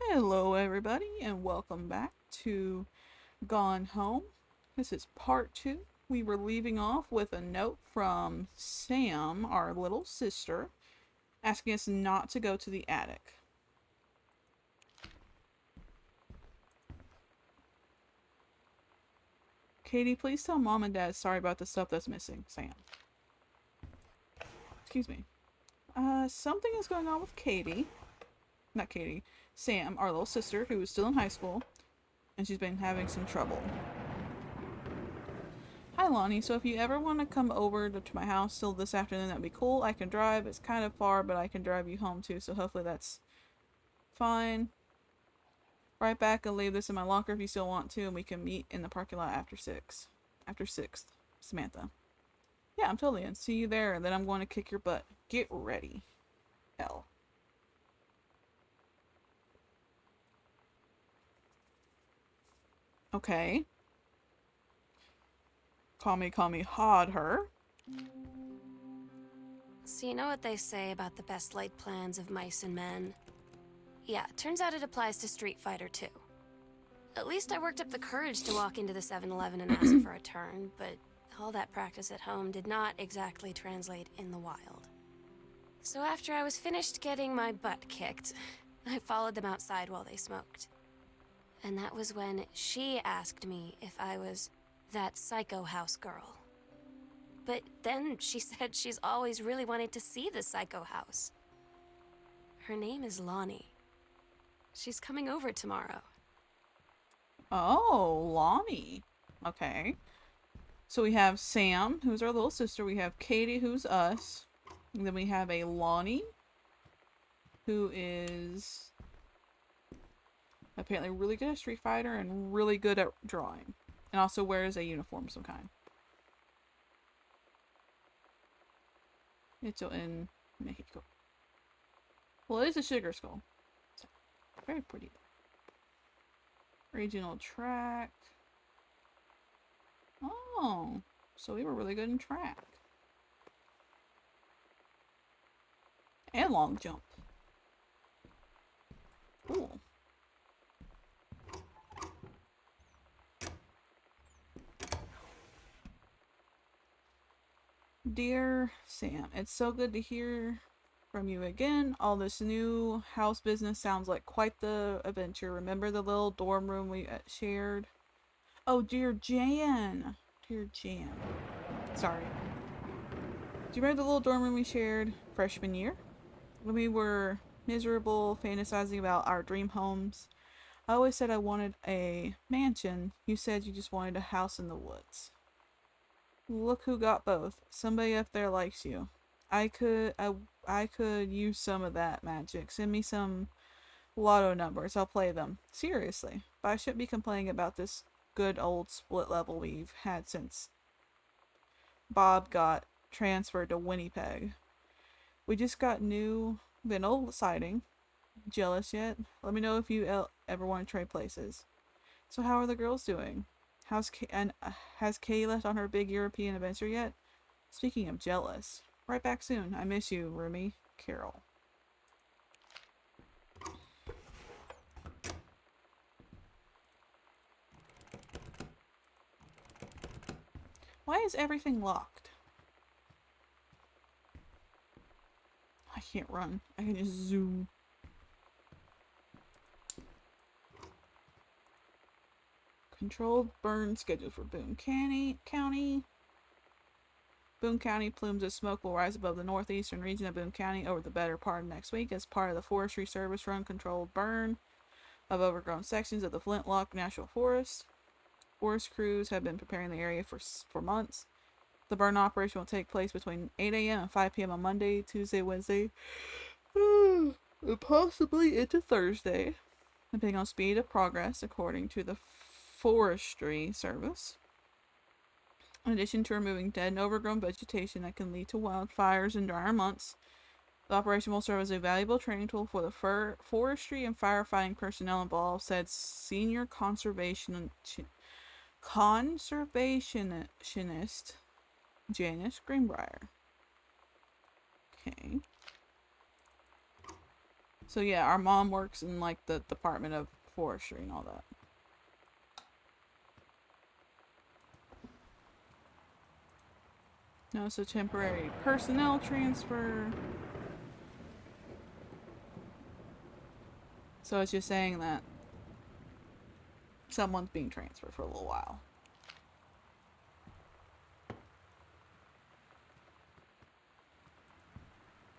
Hello, everybody, and welcome back to Gone Home. This is part two. We were leaving off with a note from Sam, our little sister, asking us not to go to the attic. Katie, please tell Mom and Dad sorry about the stuff that's missing, Sam. Excuse me. Something is going on with Katie. Not Katie. Sam, our little sister, who is still in high school, and she's been having some trouble. Hi, Lonnie. So if you ever want to come over to my house still this afternoon, that'd be cool. I can drive. It's kind of far, but I can drive you home too, so hopefully that's fine. Right back and leave this in my locker if you still want to, and we can meet in the parking lot after 6. After 6th. Samantha. Yeah, I'm totally in. See you there, and then I'm going to kick your butt. Get ready. L. Okay. Call me hard her. So you know what they say about the best laid plans of mice and men? Yeah, turns out it applies to Street Fighter too. At least I worked up the courage to walk into the 7-Eleven and ask for a turn, but all that practice at home did not exactly translate in the wild. So after I was finished getting my butt kicked, I followed them outside while they smoked. And that was when she asked me if I was that psycho house girl. But then she said she's always really wanted to see the psycho house. Her name is Lonnie. She's coming over tomorrow. Oh, Lonnie. Okay. So we have Sam, who's our little sister. We have Katie, who's us. And then we have a Lonnie, who is apparently really good at Street Fighter and really good at drawing. And also wears a uniform of some kind. It's in Mexico. Well, it is a sugar skull. So, very pretty. Regional track. Oh, so we were really good in track. And long jump. Cool. Dear Sam, it's so good to hear from you again. All this new house business sounds like quite the adventure. Remember the little dorm room we shared? Oh, dear Jan. Dear Jan. Sorry. Do you remember the little dorm room we shared freshman year? When we were miserable, fantasizing about our dream homes. I always said I wanted a mansion. You said you just wanted a house in the woods. Look who got both. Somebody up there likes you. I could use some of that magic. Send me some lotto numbers. I'll play them. Seriously. But I shouldn't be complaining about this good old split level we've had since Bob got transferred to Winnipeg. We just got new then old siding. Jealous yet? Let me know if you ever want to trade places. So how are the girls doing? Has Kay left on her big European adventure yet? Speaking of jealous, right back soon. I miss you, Rumi. Carol. Why is everything locked? I can't run. I can just zoom. Controlled burn scheduled for Boone County. Boone County plumes of smoke will rise above the northeastern region of Boone County over the better part of next week as part of the Forestry Service run controlled burn of overgrown sections of the Flintlock National Forest. Forest crews have been preparing the area for months. The burn operation will take place between 8 a.m. and 5 p.m. on Monday, Tuesday, Wednesday, and possibly into Thursday, depending on speed of progress, according to the Forestry Service. In addition to removing dead and overgrown vegetation that can lead to wildfires in drier months, the operation will serve as a valuable training tool for the forestry and firefighting personnel involved, said senior conservationist Janice Greenbrier. Okay. So yeah, our mom works in like the Department of Forestry and all that. No, it's a temporary personnel transfer. So it's just saying that someone's being transferred for a little while.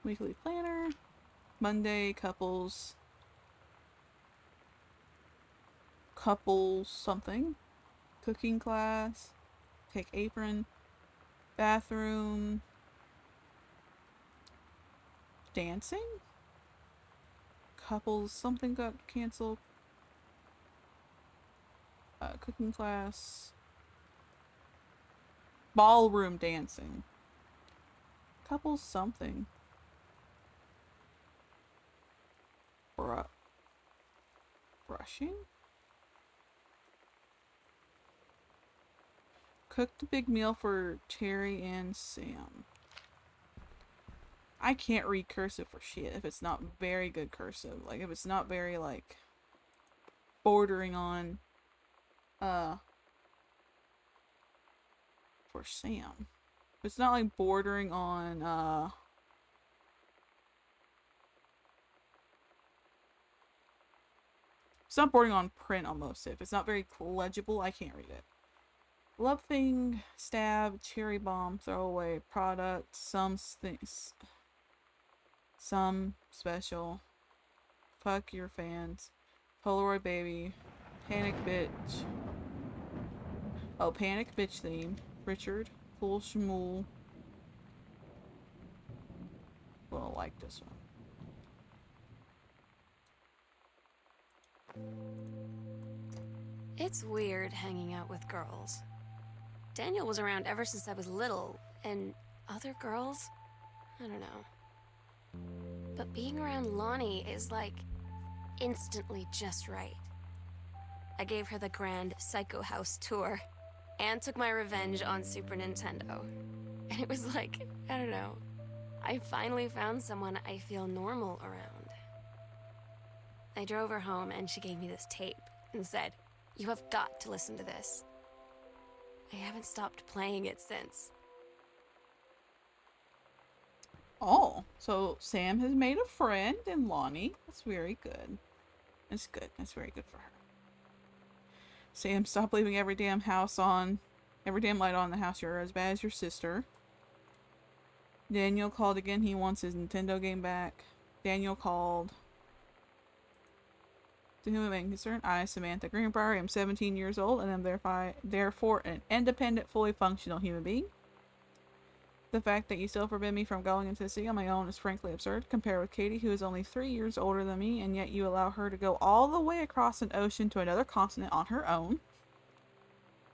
Weekly planner. Monday, couples something. Cooking class. Take apron. Bathroom. Dancing? Couples something got canceled. Cooking class. Ballroom dancing. Couples something. Brushing? Cooked a big meal for Terry and Sam. I can't read cursive for shit if it's not very good cursive. Like, if it's not very, like, bordering on, for Sam. If it's not, like, bordering on, it's not bordering on print almost. If it's not very legible, I can't read it. Love thing, stab, cherry bomb, throwaway product, some things. Some special. Fuck your fans. Polaroid baby. Panic bitch. Oh, panic bitch theme. Richard. Full schmool. Well, I like this one. It's weird hanging out with girls. Daniel was around ever since I was little, and other girls? I don't know. But being around Lonnie is like instantly just right. I gave her the grand Psycho House tour and took my revenge on Super Nintendo. And it was like, I don't know, I finally found someone I feel normal around. I drove her home and she gave me this tape and said, "You have got to listen to this." I haven't stopped playing it since. Oh, so Sam has made a friend in Lonnie. That's very good. That's good. That's very good for her. Sam, stop leaving every damn light on in the house. You're as bad as your sister. Daniel called again. He wants his Nintendo game back. Daniel called. To whom it may concern, I, Samantha Greenbrier, am 17 years old and am therefore an independent, fully functional human being. The fact that you still forbid me from going into the city on my own is frankly absurd. Compared with Katie, who is only 3 years older than me, and yet you allow her to go all the way across an ocean to another continent on her own.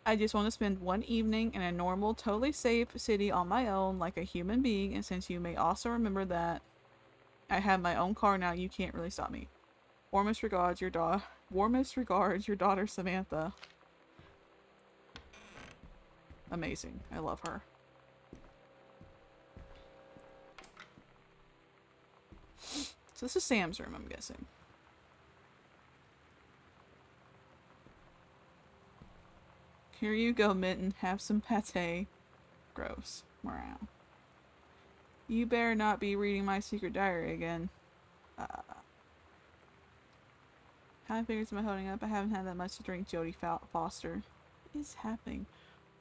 I just want to spend one evening in a normal, totally safe city on my own, like a human being, and since you may also remember that I have my own car now, you can't really stop me. Warmest regards, your daughter, Samantha. Amazing. I love her. So this is Sam's room, I'm guessing. Here you go, Mitten. Have some pate. Gross. Morale. You better not be reading my secret diary again. How many fingers am I holding up? I haven't had that much to drink, Jodie Foster. What is happening?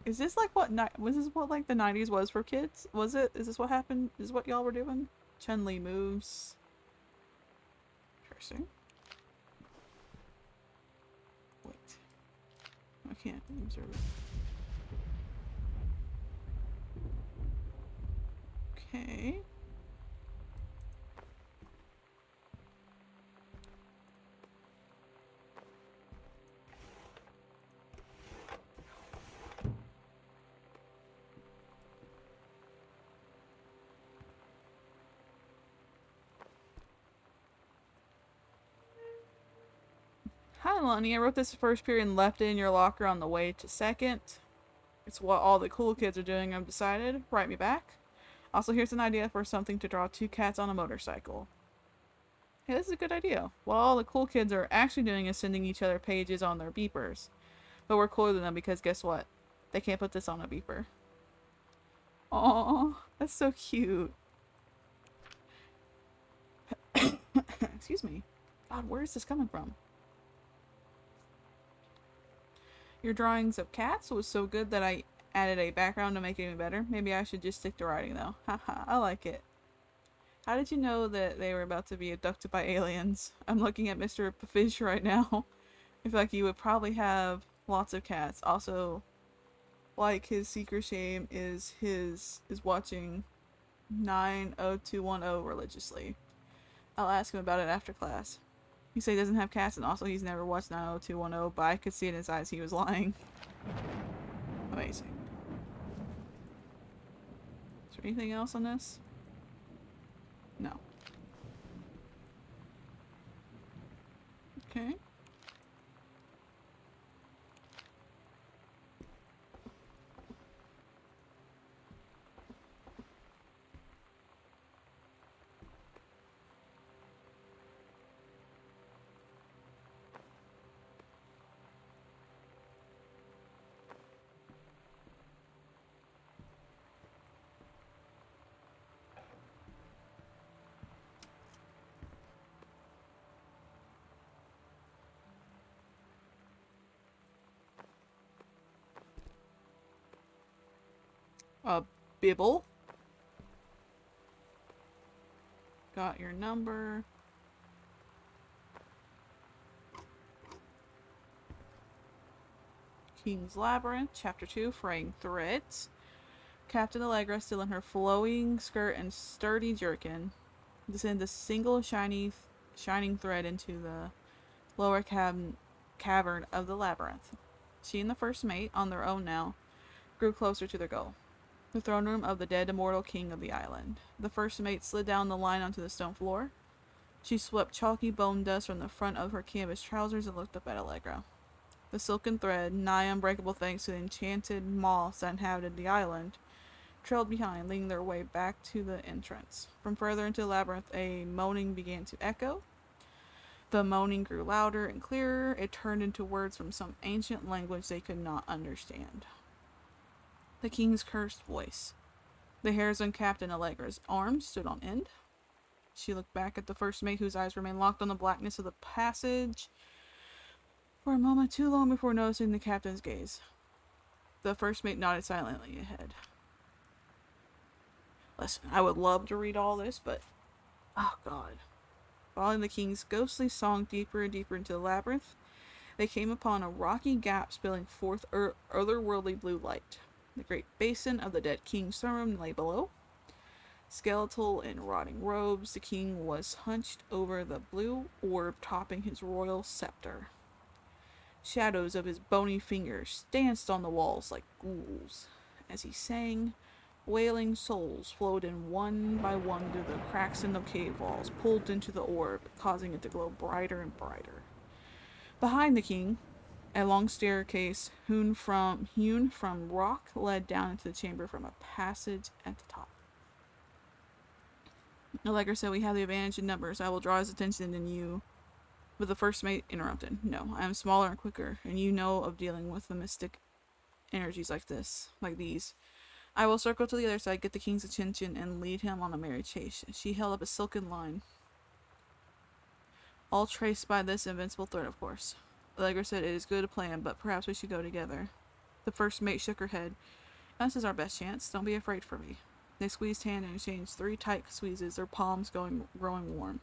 Is this like what was this what like the 90s was for kids? Was it? Is this what happened? Is this what y'all were doing? Chun-Li moves. Interesting. Wait. I can't observe it. Okay. Hi, Lonnie. I wrote this first period and left it in your locker on the way to second. It's what all the cool kids are doing, I've decided. Write me back. Also, here's an idea for something to draw 2 cats on a motorcycle. Hey, this is a good idea. What all the cool kids are actually doing is sending each other pages on their beepers. But we're cooler than them because guess what? They can't put this on a beeper. Aw, that's so cute. Excuse me. God, where is this coming from? Your drawings of cats was so good that I added a background to make it even better. Maybe I should just stick to writing though. Haha, I like it. How did you know that they were about to be abducted by aliens? I'm looking at Mr. Fish right now. I feel like you would probably have lots of cats. Also, like his secret shame is watching 90210 religiously. I'll ask him about it after class. He said he doesn't have cats and also he's never watched 90210, but I could see in his eyes he was lying. Amazing. Is there anything else on this? No. Okay. Bibble. Got your number. King's Labyrinth, Chapter 2, Fraying Threads. Captain Allegra, still in her flowing skirt and sturdy jerkin, descends a single shining thread into the lower cavern of the labyrinth. She and the first mate, on their own now, grew closer to their goal. The throne room of the dead immortal king of the island. The first mate slid down the line onto the stone floor. She swept chalky bone dust from the front of her canvas trousers and looked up at Allegra. The silken thread, nigh unbreakable thanks to the enchanted moths that inhabited the island, trailed behind, leading their way back to the entrance. From further into the labyrinth, a moaning began to echo. The moaning grew louder and clearer. It turned into words from some ancient language they could not understand. The king's cursed voice. The hairs on Captain Allegra's arms stood on end. She looked back at the first mate, whose eyes remained locked on the blackness of the passage for a moment too long before noticing the captain's gaze. The first mate nodded silently ahead. Listen, I would love to read all this, but oh god. Following the king's ghostly song deeper and deeper into the labyrinth, they came upon a rocky gap spilling forth otherworldly blue light. The great basin of the dead king's throne room lay below. Skeletal in rotting robes, the king was hunched over the blue orb topping his royal scepter. Shadows of his bony fingers danced on the walls like ghouls. As he sang, wailing souls flowed in one by one through the cracks in the cave walls, pulled into the orb, causing it to glow brighter and brighter. Behind the king, a long staircase hewn from rock led down into the chamber from a passage at the top. Allegra said, "We have the advantage in numbers. I will draw his attention than you." But the first mate interrupted. "No, I am smaller and quicker, and you know of dealing with the mystic energies like these. I will circle to the other side, get the king's attention, and lead him on a merry chase." She held up a silken line. "All traced by this invincible thread, of course." Allegra said, "It is good a plan, but perhaps we should go together." The first mate shook her head. "This is our best chance. Don't be afraid for me." They squeezed hands and exchanged 3 tight squeezes, their palms growing warm.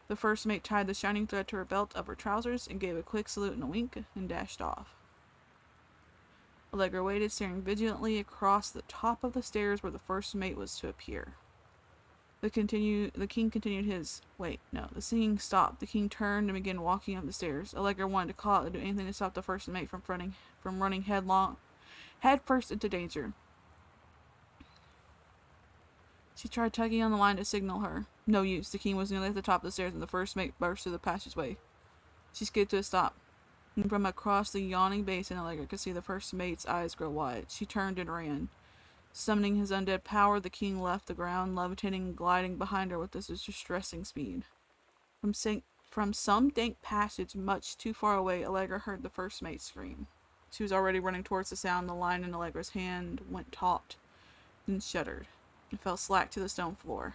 The first mate tied the shining thread to her belt of her trousers and gave a quick salute and a wink and dashed off. Allegra waited, staring vigilantly across the top of the stairs where the first mate was to appear. The king continued his... Wait, no. The singing stopped. The king turned and began walking up the stairs. Allegra wanted to call out and do anything to stop the first mate from running headfirst into danger. She tried tugging on the line to signal her. No use. The king was nearly at the top of the stairs and the first mate burst through the passageway. She skidded to a stop. And from across the yawning basin, Allegra could see the first mate's eyes grow wide. She turned and ran. Summoning his undead power, the king left the ground, levitating and gliding behind her with this distressing speed. From some dank passage much too far away, Allegra heard the first mate scream. She was already running towards the sound. The line in Allegra's hand went taut, then shuddered, and fell slack to the stone floor.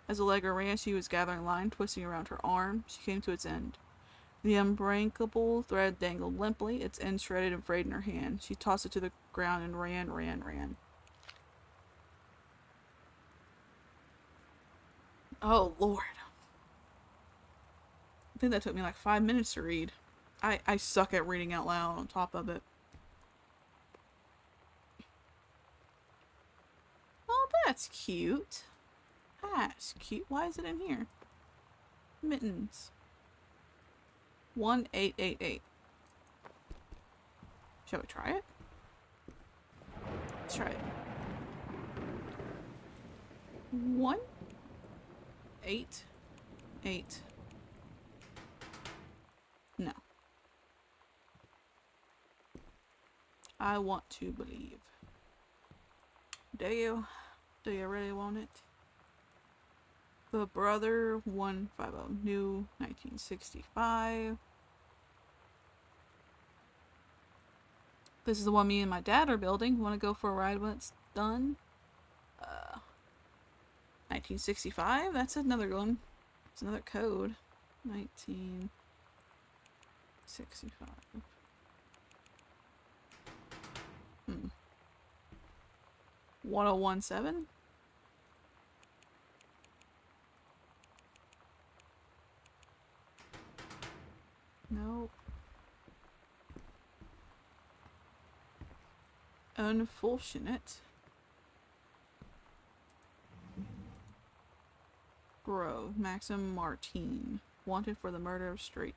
As Allegra ran, she was gathering line, twisting around her arm. She came to its end. The unbreakable thread dangled limply, its end shredded and frayed in her hand. She tossed it to the ground and ran. Oh, Lord. I think that took me like 5 minutes to read. I suck at reading out loud on top of it. Oh, that's cute. That's cute. Why is it in here? Mittens. 1888. Shall we try it? Let's try it. 1 8 8. No. I want to believe. Do you? Do you really want it? The Brother 150. New 1965. This is the one me and my dad are building. Want to go for a ride when it's done? 1965? That's another one. It's another code. 1965. 1017? Nope. Unfortunate. Grove. Maxim Martine. Wanted for the murder of Straight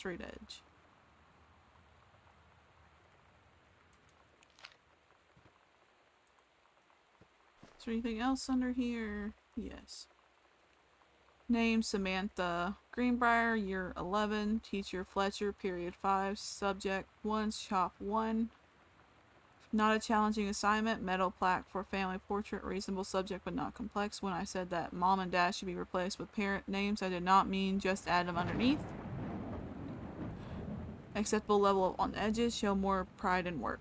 Edge. Is there anything else under here? Yes. Name Samantha Greenbrier, year 11, teacher Fletcher, period 5, subject 1, shop 1. Not a challenging assignment, metal plaque for family portrait, reasonable subject but not complex. When I said that mom and dad should be replaced with parent names, I did not mean just add them underneath. Acceptable level on the edges, show more pride in work.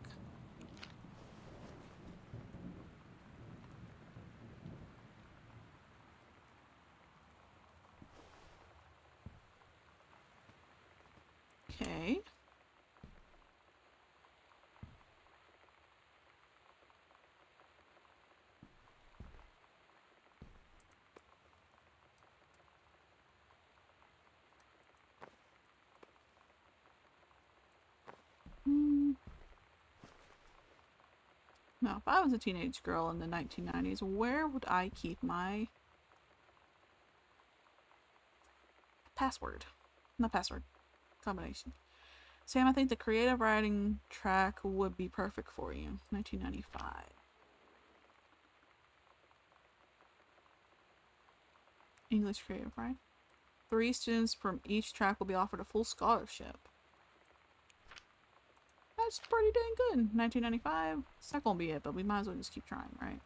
Okay. Now, if I was a teenage girl in the 1990s, where would I keep my password? Not password. Combination. Sam, I think the creative writing track would be perfect for you. 1995. English creative writing. 3 students from each track will be offered a full scholarship. That's pretty dang good. 1995. It's not gonna be it, but we might as well just keep trying, right?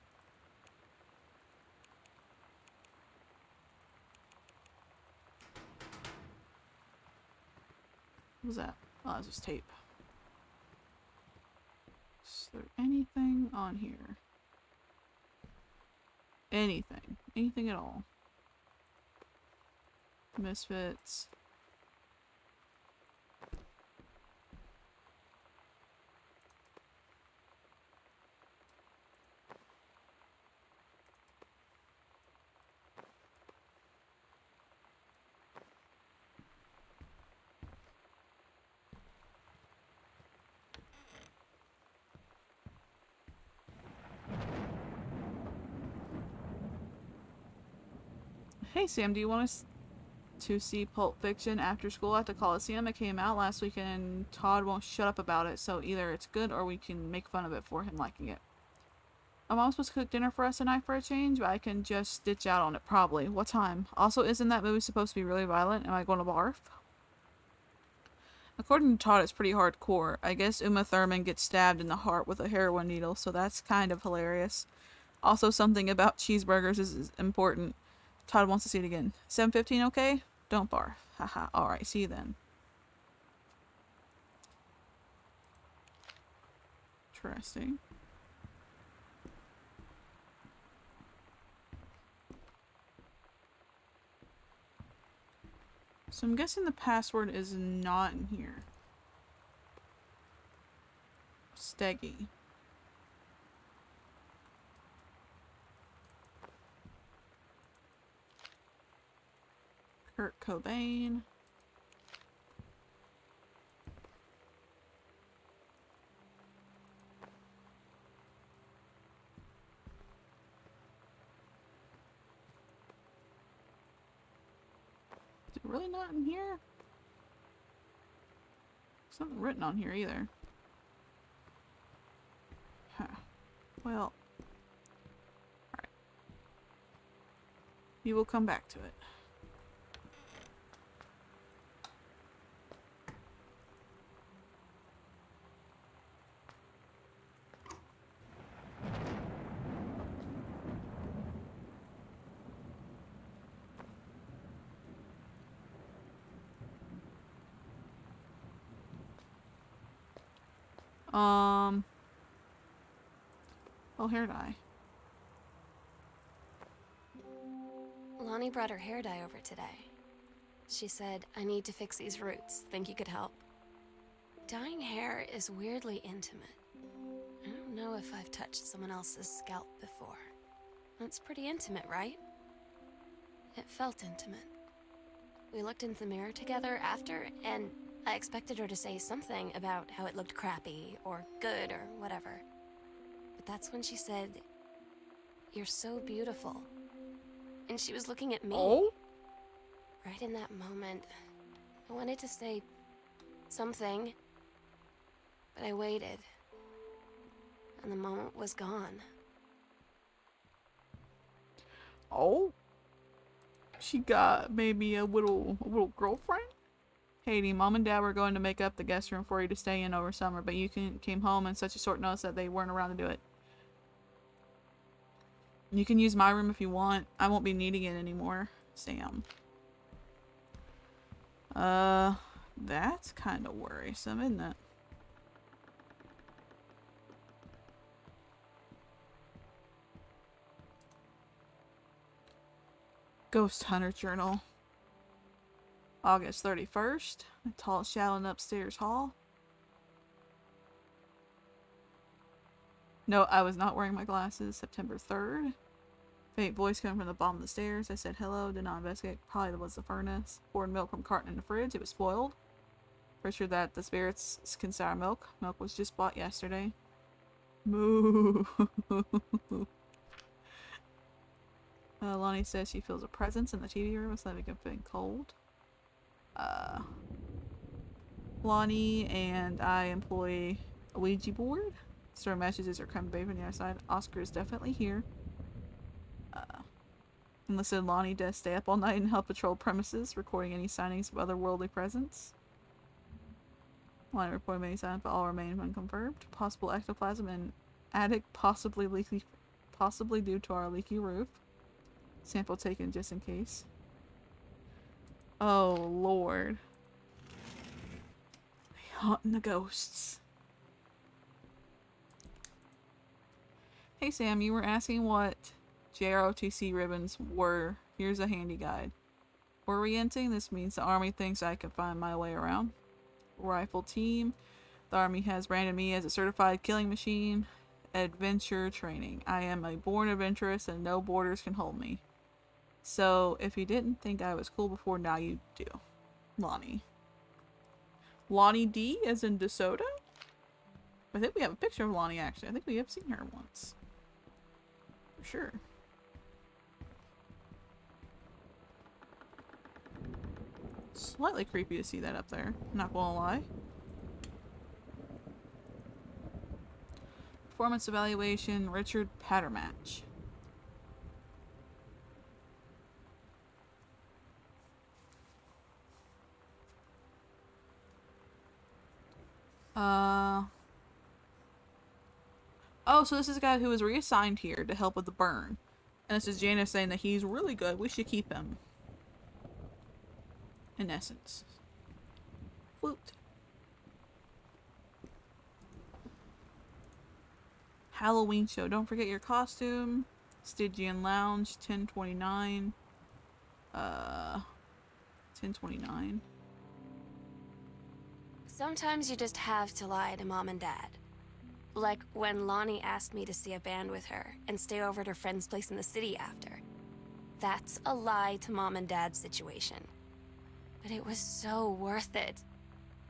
What was that? Oh, that's just tape. Is there anything on here? Anything. Anything at all. Misfits. Hey Sam, do you want us to see Pulp Fiction after school at the Coliseum? It came out last weekend and Todd won't shut up about it, so either it's good or we can make fun of it for him liking it. I'm also supposed to cook dinner for us tonight for a change, but I can just stitch out on it probably. What time? Also, isn't that movie supposed to be really violent? Am I going to barf? According to Todd, it's pretty hardcore. I guess Uma Thurman gets stabbed in the heart with a heroin needle, so that's kind of hilarious. Also, something about cheeseburgers is important. Todd wants to see it again. 7:15, okay? Don't barf. Haha. Alright, see you then. Interesting. So I'm guessing the password is not in here. Steggy. Kurt Cobain. Is it really not in here? There's nothing written on here either. Huh. Well. Alright. We will come back to it. Oh, hair dye. Lonnie brought her hair dye over today. She said, I need to fix these roots. Think you could help? Dyeing hair is weirdly intimate. I don't know if I've touched someone else's scalp before. It's pretty intimate, right? It felt intimate. We looked in the mirror together after, and I expected her to say something about how it looked crappy, or good, or whatever. But that's when she said, "You're so beautiful." And she was looking at me. Oh? Right in that moment, I wanted to say something, but I waited. And the moment was gone. Oh? She got maybe a little girlfriend? Haiti, Mom and Dad were going to make up the guest room for you to stay in over summer, but you came home in such a short notice that they weren't around to do it. You can use my room if you want. I won't be needing it anymore, Sam. That's kind of worrisome, isn't it? Ghost Hunter Journal. August 31st. A tall shadow upstairs hall. No, I was not wearing my glasses. September 3rd. Faint voice coming from the bottom of the stairs. I said hello. Did not investigate. Probably was the furnace. Poured milk from carton in the fridge. It was spoiled. Pretty sure that the spirits can sour milk. Milk was just bought yesterday. Moo. Lonnie says she feels a presence in the TV room. It's like a bit cold. Lonnie and I employ a Ouija board. Store messages are coming baby on the other side. Oscar is definitely here. Enlisted Lonnie does stay up all night and help patrol premises, recording any signings of otherworldly presence. Lonnie reported many signs, but all remain unconfirmed. Possible ectoplasm in attic, possibly due to our leaky roof. Sample taken just in case. Oh Lord. Haunting the ghosts. Hey Sam, you were asking what JROTC ribbons were. Here's a handy guide. Orienting, this means the Army thinks I can find my way around. Rifle team, the Army has branded me as a certified killing machine. Adventure training, I am a born adventurous and no borders can hold me. So if you didn't think I was cool before, now you do. Lonnie. Lonnie D as in DeSoto? I think we have a picture of Lonnie actually. I think we have seen her once. For sure. Slightly creepy to see that up there. Not gonna lie. Performance evaluation, Richard Pattermatch. Oh, so this is a guy who was reassigned here to help with the burn. And this is Janice saying that he's really good. We should keep him. In essence. Flute. Halloween show. Don't forget your costume. Stygian Lounge, 1029. 1029. Sometimes you just have to lie to Mom and Dad. Like when Lonnie asked me to see a band with her and stay over at her friend's place in the city after. That's a lie to Mom and Dad's situation. But it was so worth it.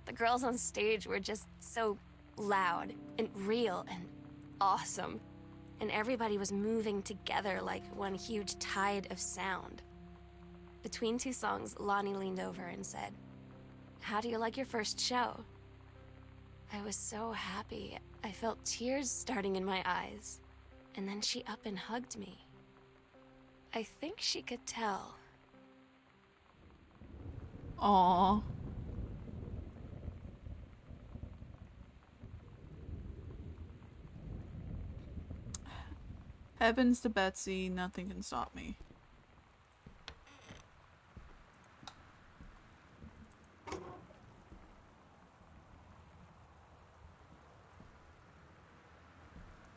The girls on stage were just so loud and real and awesome. And everybody was moving together like one huge tide of sound. Between two songs, Lonnie leaned over and said, "How do you like your first show?" I was so happy. I felt tears starting in my eyes. And then she up and hugged me. I think she could tell. Aww. Heavens to Betsy, nothing can stop me.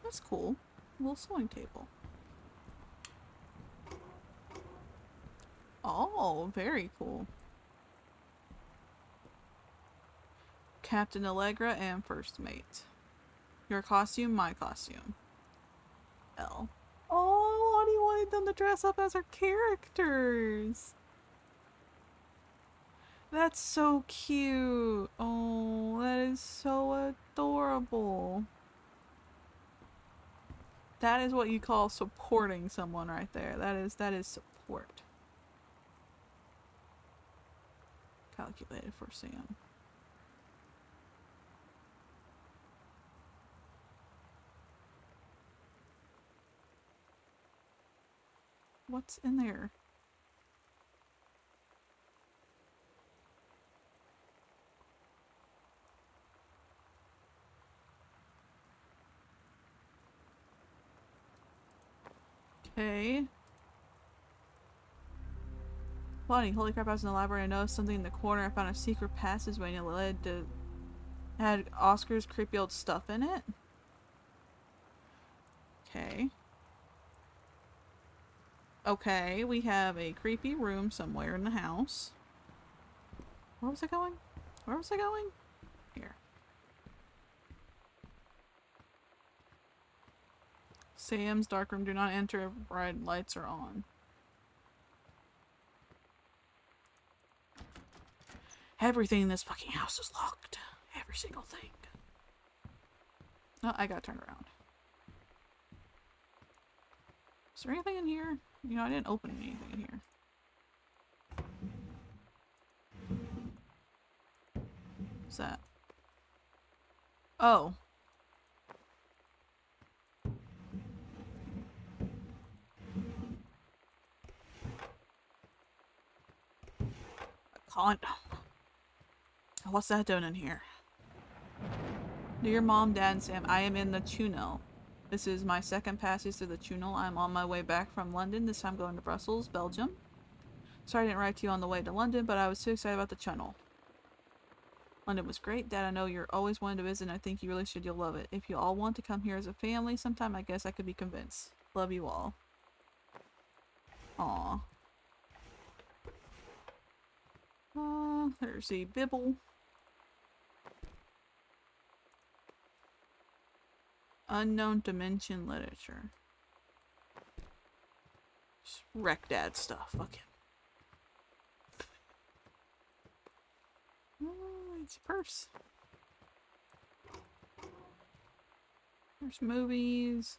That's cool. A little sewing table. Oh, very cool. Captain Allegra and First Mate. Your costume, my costume. L. Oh, Lonnie wanted them to dress up as her characters. That's so cute. Oh, that is so adorable. That is what you call supporting someone right there. That is support. Calculated for Sam. What's in there? Okay. Lonnie, holy crap, I was in the library. I noticed something in the corner. I found a secret passageway and it led to... had Oscar's creepy old stuff in it. Okay. Okay, we have a creepy room somewhere in the house. Where was I going? Where was I going? Here. Sam's dark room. Do not enter if bright lights are on. Everything in this fucking house is locked. Every single thing. Oh, I got turned around. Is there anything in here? You know, I didn't open anything in here. What's that? Oh. A condom. What's that doing in here? Dear Mom, Dad, and Sam, I am in the tunnel. This is my second passage through the tunnel. I'm on my way back from London, this time going to Brussels, Belgium. Sorry I didn't write to you on the way to London, but I was too excited about the tunnel. London was great. Dad, I know you're always wanting to visit, and I think you really should. You'll love it. If you all want to come here as a family sometime, I guess I could be convinced. Love you all. Aww. There's a Bibble. Unknown Dimension Literature. Just wreck Dad stuff. Fuck him. Oh, it's a purse. There's movies.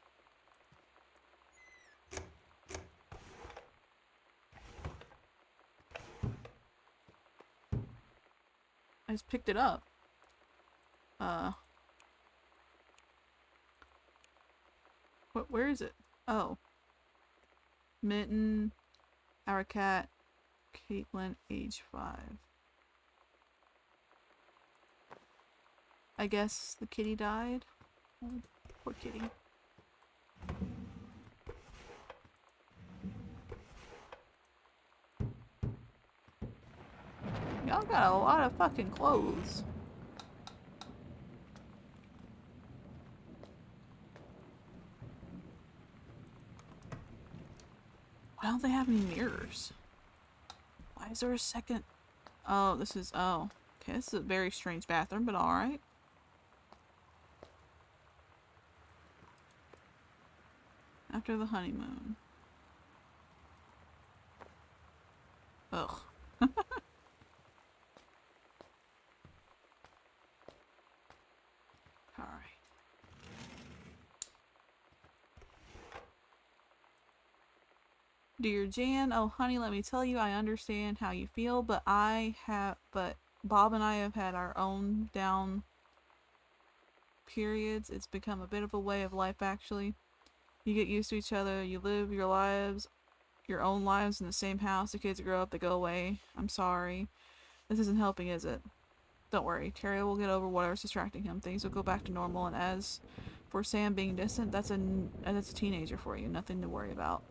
I just picked it up. Where is it? Oh. Mitten, our cat, Caitlin, age 5. I guess the kitty died. Oh, poor kitty. Y'all got a lot of fucking clothes. Why don't they have any mirrors? Why is there a second? Oh, this is, oh. Okay, this is a very strange bathroom, but alright. After the honeymoon. Ugh. Alright. Dear Jan, oh honey, let me tell you, I understand how you feel, but Bob and I have had our own down periods. It's become a bit of a way of life, actually. You get used to each other, you live your own lives in the same house. The kids grow up, they go away. I'm sorry. This isn't helping, is it? Don't worry, Terry will get over whatever's distracting him. Things will go back to normal, and as for Sam being distant, that's a teenager for you. Nothing to worry about.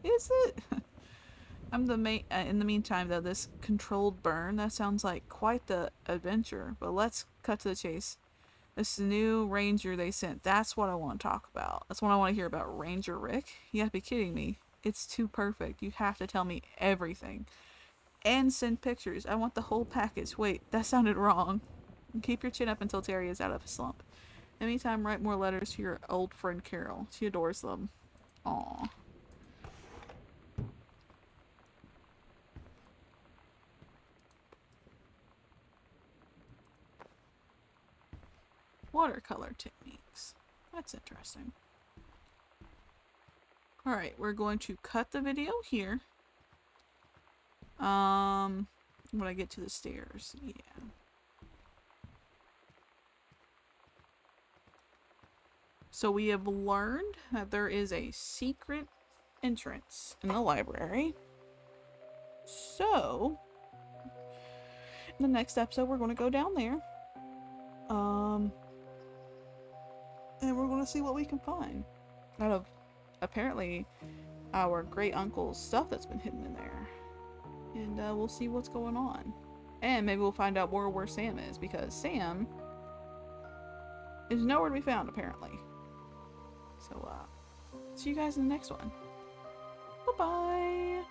Is it? In the meantime, though, this controlled burn, that sounds like quite the adventure. But let's cut to the chase. This new ranger they sent, that's what I want to talk about. That's what I want to hear about. Ranger Rick? You have to be kidding me. It's too perfect. You have to tell me everything. And send pictures. I want the whole package. Wait, that sounded wrong. Keep your chin up until Terry is out of a slump. In the meantime, write more letters to your old friend Carol. She adores them. Aww. Watercolor techniques. That's interesting. Alright, we're going to cut the video here. When I get to the stairs, yeah. So we have learned that there is a secret entrance in the library. So, in the next episode, we're going to go down there. And we're going to see what we can find out of, apparently, our great uncle's stuff that's been hidden in there. And we'll see what's going on. And maybe we'll find out more where Sam is, because Sam is nowhere to be found, apparently. So, see you guys in the next one. Bye-bye!